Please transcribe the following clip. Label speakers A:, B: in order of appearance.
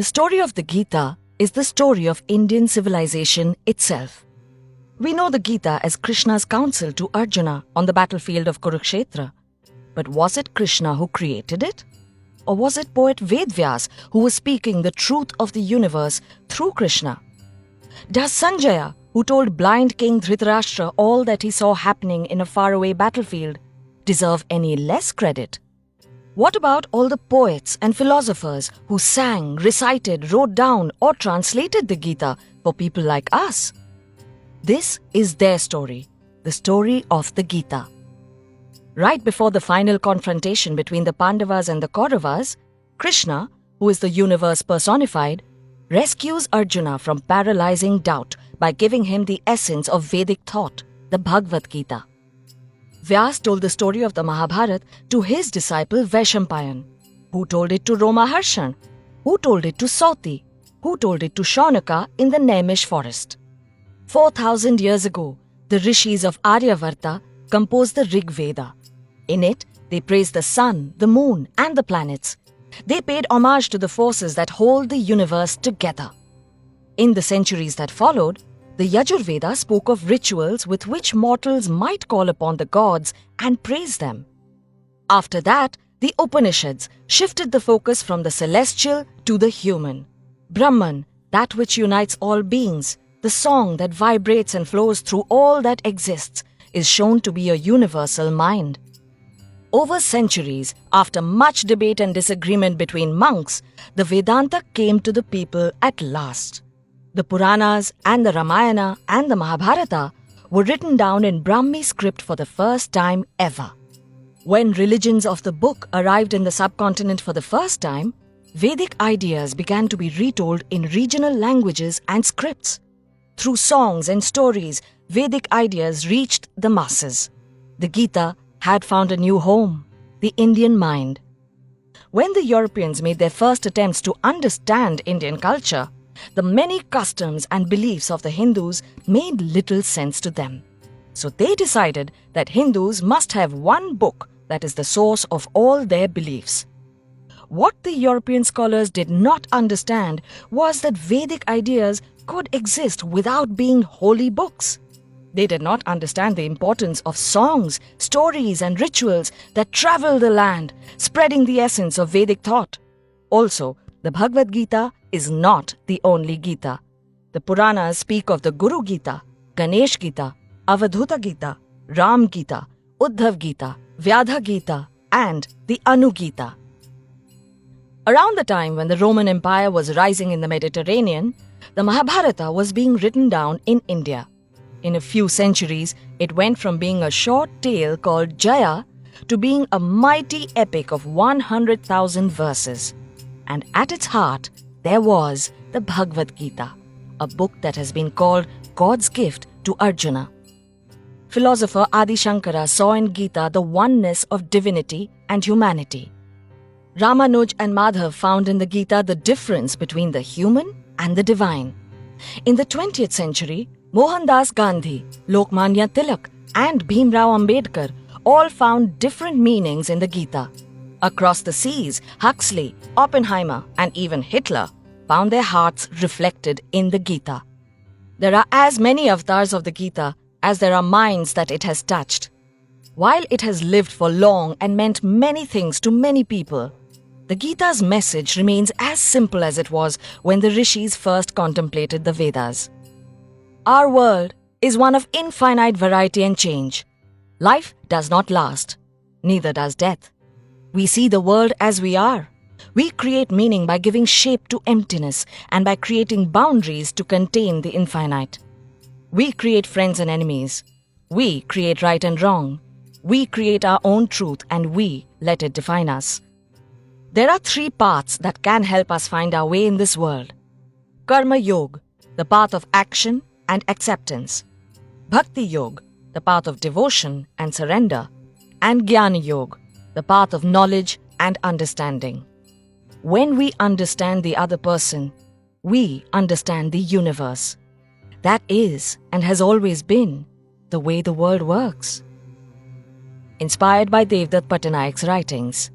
A: The story of the Gita is the story of Indian civilization itself. We know the Gita as Krishna's counsel to Arjuna on the battlefield of Kurukshetra. But was it Krishna who created it? Or was it poet Vedvyas who was speaking the truth of the universe through Krishna? Does Sanjaya, who told blind King Dhritarashtra all that he saw happening in a faraway battlefield, deserve any less credit? What about all the poets and philosophers who sang, recited, wrote down or translated the Gita for people like us? This is their story, the story of the Gita. Right before the final confrontation between the Pandavas and the Kauravas, Krishna, who is the universe personified, rescues Arjuna from paralyzing doubt by giving him the essence of Vedic thought, the Bhagavad Gita. Vyas told the story of the Mahabharata to his disciple Vaishampayan, who told it to Romaharshan, who told it to Sauti, who told it to Shaunaka in the Naimish forest. 4,000 years ago, the rishis of Aryavarta composed the Rig Veda. In it, they praised the sun, the moon, and the planets. They paid homage to the forces that hold the universe together. In the centuries that followed, the Yajurveda spoke of rituals with which mortals might call upon the gods and praise them. After that, the Upanishads shifted the focus from the celestial to the human. Brahman, that which unites all beings, the song that vibrates and flows through all that exists, is shown to be a universal mind. Over centuries, after much debate and disagreement between monks, the Vedanta came to the people at last. The Puranas and the Ramayana and the Mahabharata were written down in Brahmi script for the first time ever. When religions of the book arrived in the subcontinent for the first time, Vedic ideas began to be retold in regional languages and scripts. Through songs and stories, Vedic ideas reached the masses. The Gita had found a new home, the Indian mind. When the Europeans made their first attempts to understand Indian culture, the many customs and beliefs of the Hindus made little sense to them. So they decided that Hindus must have one book that is the source of all their beliefs. What the European scholars did not understand was that Vedic ideas could exist without being holy books. They did not understand the importance of songs, stories, and rituals that travel the land, spreading the essence of Vedic thought. Also, the Bhagavad Gita is not the only Gita. The Puranas speak of the Guru Gita, Ganesh Gita, Avadhuta Gita, Ram Gita, Uddhav Gita, Vyadha Gita, and the Anu Gita. Around the time when the Roman Empire was rising in the Mediterranean, the Mahabharata was being written down in India. In a few centuries, it went from being a short tale called Jaya to being a mighty epic of 100,000 verses. And at its heart, there was the Bhagavad Gita, a book that has been called God's gift to Arjuna. Philosopher Adi Shankara saw in Gita the oneness of divinity and humanity. Ramanuj and Madhav found in the Gita the difference between the human and the divine. In the 20th century, Mohandas Gandhi, Lokmanya Tilak, and Bhimrao Ambedkar all found different meanings in the Gita. Across the seas, Huxley, Oppenheimer, and even Hitler found their hearts reflected in the Gita. There are as many avatars of the Gita as there are minds that it has touched. While it has lived for long and meant many things to many people, the Gita's message remains as simple as it was when the rishis first contemplated the Vedas. Our world is one of infinite variety and change. Life does not last, neither does death. We see the world as we are. We create meaning by giving shape to emptiness and by creating boundaries to contain the infinite. We create friends and enemies. We create right and wrong. We create our own truth and we let it define us. There are 3 paths that can help us find our way in this world. Karma Yoga, the path of action and acceptance. Bhakti Yoga, the path of devotion and surrender. And Jnana Yoga, the path of knowledge and understanding. When we understand the other person, we understand the universe. That is and has always been the way the world works. Inspired by Devdutt Pattanayak's writings.